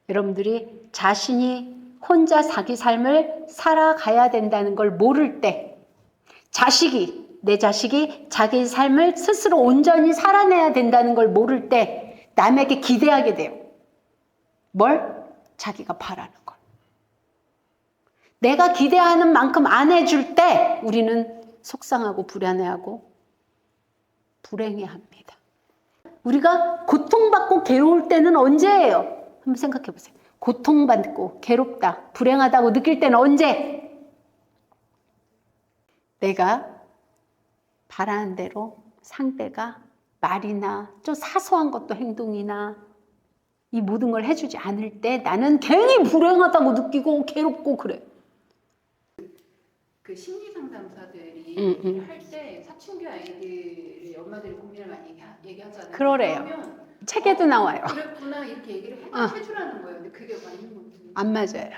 여러분들이 자신이 혼자 자기 삶을 살아가야 된다는 걸 모를 때, 내 자식이 자기 삶을 스스로 온전히 살아내야 된다는 걸 모를 때 남에게 기대하게 돼요. 뭘? 자기가 바라는 걸. 내가 기대하는 만큼 안 해줄 때 우리는 속상하고 불안해하고 불행해합니다. 우리가 고통받고 괴로울 때는 언제예요? 한번 생각해 보세요. 고통받고 괴롭다, 불행하다고 느낄 때는 언제? 내가 바라는 대로 상대가 말이나 좀 사소한 것도 행동이나 이 모든 걸 해주지 않을 때 나는 괜히 불행하다고 느끼고 괴롭고 그래. 그 심리 상담사들이 할 때 사춘기 아이들의 엄마들이 고민을 많이 얘기하잖아요. 그러래요. 그러면 책에도 나와요. 그랬구나 이렇게 얘기를 해주라는 거예요. 근데 그게 맞는 건지. 안 맞아요.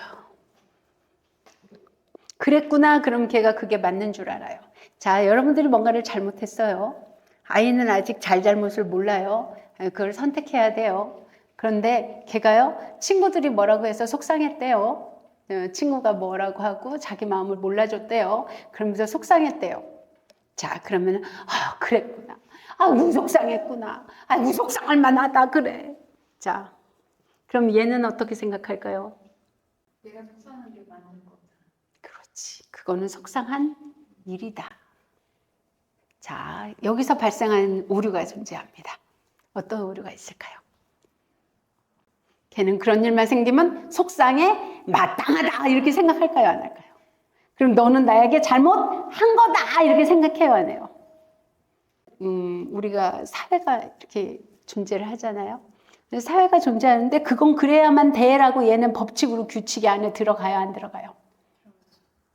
그랬구나 그럼 걔가 그게 맞는 줄 알아요. 자, 여러분들이 뭔가를 잘못했어요. 아이는 아직 잘잘못을 몰라요. 그걸 선택해야 돼요. 그런데 걔가요, 친구들이 뭐라고 해서 속상했대요. 친구가 뭐라고 하고 자기 마음을 몰라줬대요. 그러면서 속상했대요. 자, 그러면 그랬구나. 아이고 속상했구나. 아이고 속상할 만하다 그래. 자, 그럼 얘는 어떻게 생각할까요? 내가 속상한 게 맞는 거다. 그렇지. 그거는 속상한 일이다. 자, 여기서 발생한 오류가 존재합니다. 어떤 오류가 있을까요? 걔는 그런 일만 생기면 속상해, 마땅하다 이렇게 생각할까요? 안 할까요? 그럼 너는 나에게 잘못한 거다 이렇게 생각해요? 안 해요? 우리가 사회가 이렇게 존재를 하잖아요. 사회가 존재하는데 그건 그래야만 돼라고 얘는 법칙으로 규칙이 안에 들어가요? 안 들어가요?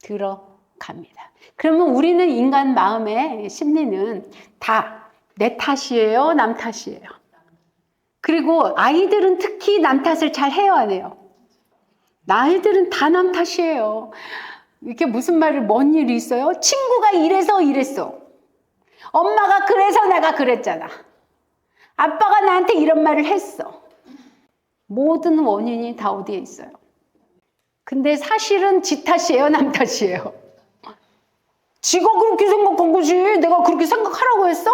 들어갑니다. 그러면 우리는 인간 마음의 심리는 다 내 탓이에요? 남 탓이에요? 그리고 아이들은 특히 남 탓을 잘 해요? 안 해요? 아이들은 다 남 탓이에요. 이게 무슨 말을 뭔 일이 있어요? 친구가 이래서 이랬어. 엄마가 그래서 내가 그랬잖아. 아빠가 나한테 이런 말을 했어. 모든 원인이 다 어디에 있어요? 근데 사실은 지 탓이에요? 남 탓이에요? 지가 그렇게 생각한 거지. 내가 그렇게 생각하라고 했어?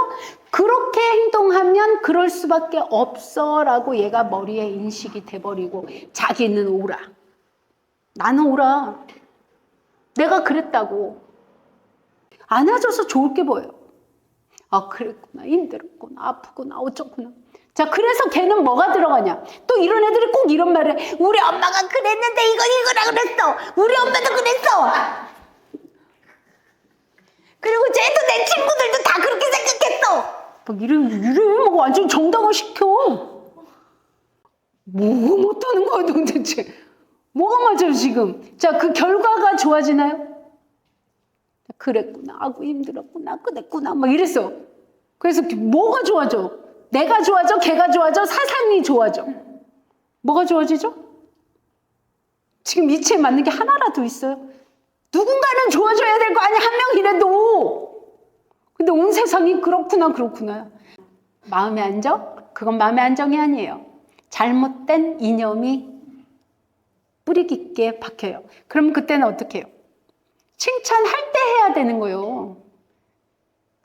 그렇게 행동하면 그럴 수밖에 없어 라고 얘가 머리에 인식이 돼버리고 자기는 옳아. 나는 옳아. 내가 그랬다고. 안아줘서 좋을 게 보여요. 아, 그랬구나. 힘들었구나. 아프구나. 어쩌구나. 자, 그래서 걔는 뭐가 들어가냐? 또 이런 애들이 꼭 이런 말을 해. 우리 엄마가 그랬는데 이거라 그랬어. 우리 엄마도 그랬어. 그리고 쟤도 내 친구들도 다 그렇게 생각했어. 막 이래 막 완전 정당화 시켜. 뭐가 못하는 거야 도대체. 뭐가 맞아요 지금. 자, 그 결과가 좋아지나요? 그랬구나. 아이고 힘들었구나. 그랬구나. 막 이랬어. 그래서 뭐가 좋아져? 내가 좋아져? 걔가 좋아져? 사상이 좋아져? 뭐가 좋아지죠? 지금 이치에 맞는 게 하나라도 있어요? 누군가는 좋아져야 될 거 아니야, 한 명이라도. 근데 온 세상이 그렇구나. 마음의 안정? 그건 마음의 안정이 아니에요. 잘못된 이념이 뿌리 깊게 박혀요. 그럼 그때는 어떻게 해요? 칭찬할 때 해야 되는 거예요.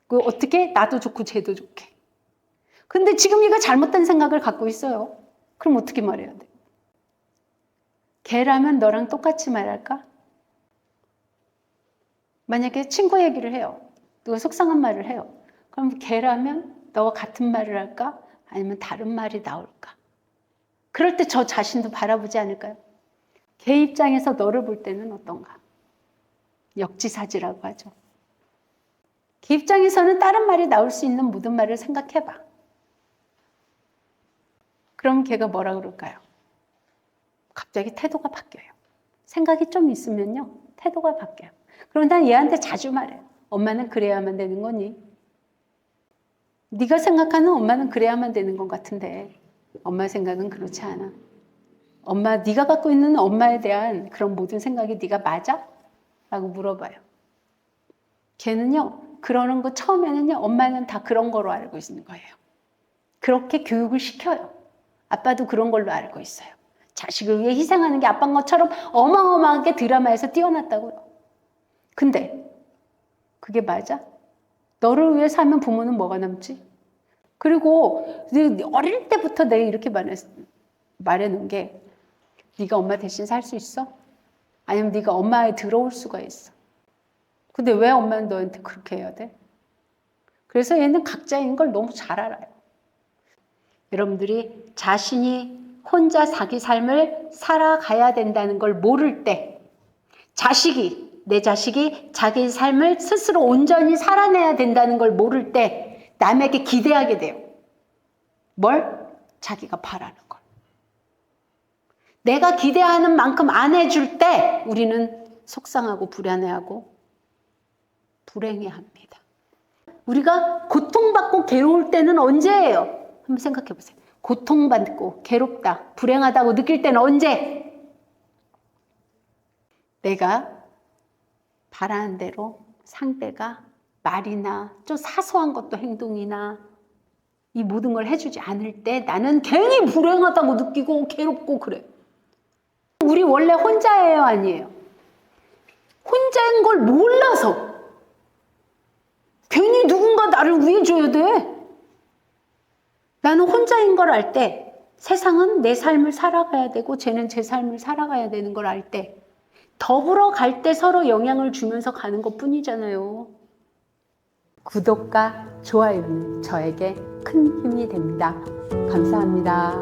그 어떻게? 나도 좋고 쟤도 좋게. 근데 지금 얘가 잘못된 생각을 갖고 있어요. 그럼 어떻게 말해야 돼? 걔라면 너랑 똑같이 말할까? 만약에 친구 얘기를 해요. 누가 속상한 말을 해요. 그럼 걔라면 너와 같은 말을 할까? 아니면 다른 말이 나올까? 그럴 때 저 자신도 바라보지 않을까요? 걔 입장에서 너를 볼 때는 어떤가? 역지사지라고 하죠. 걔 입장에서는 다른 말이 나올 수 있는 모든 말을 생각해봐. 그럼 걔가 뭐라 그럴까요? 갑자기 태도가 바뀌어요. 생각이 좀 있으면요. 태도가 바뀌어요. 그럼 난 얘한테 자주 말해요. 엄마는 그래야만 되는 거니? 네가 생각하는 엄마는 그래야만 되는 것 같은데 엄마 생각은 그렇지 않아. 엄마, 네가 갖고 있는 엄마에 대한 그런 모든 생각이 네가 맞아? 라고 물어봐요. 걔는요. 그러는 거 처음에는요. 엄마는 다 그런 거로 알고 있는 거예요. 그렇게 교육을 시켜요. 아빠도 그런 걸로 알고 있어요. 자식을 위해 희생하는 게 아빠인 것처럼 어마어마하게 드라마에서 띄워놨다고요. 근데 그게 맞아? 너를 위해 살면 부모는 뭐가 남지? 그리고 어릴 때부터 내가 이렇게 말해놓은 게 네가 엄마 대신 살 수 있어? 아니면 네가 엄마에 들어올 수가 있어. 근데 왜 엄마는 너한테 그렇게 해야 돼? 그래서 얘는 각자인 걸 너무 잘 알아요. 여러분들이 자신이 혼자 자기 삶을 살아가야 된다는 걸 모를 때, 내 자식이 자기 삶을 스스로 온전히 살아내야 된다는 걸 모를 때 남에게 기대하게 돼요. 뭘? 자기가 바라는 걸. 내가 기대하는 만큼 안 해줄 때 우리는 속상하고 불안해하고 불행해합니다. 우리가 고통받고 괴로울 때는 언제예요? 한번 생각해 보세요. 고통받고 괴롭다, 불행하다고 느낄 때는 언제? 내가 바라는 대로 상대가 말이나 좀 사소한 것도 행동이나 이 모든 걸 해주지 않을 때 나는 괜히 불행하다고 느끼고 괴롭고 그래. 우리 원래 혼자예요, 아니에요? 혼자인 걸 몰라서 괜히 누군가 나를 위해줘야 돼. 나는 혼자인 걸 알 때, 세상은 내 삶을 살아가야 되고 쟤는 제 삶을 살아가야 되는 걸 알 때, 더불어 갈 때 서로 영향을 주면서 가는 것 뿐이잖아요. 구독과 좋아요는 저에게 큰 힘이 됩니다. 감사합니다.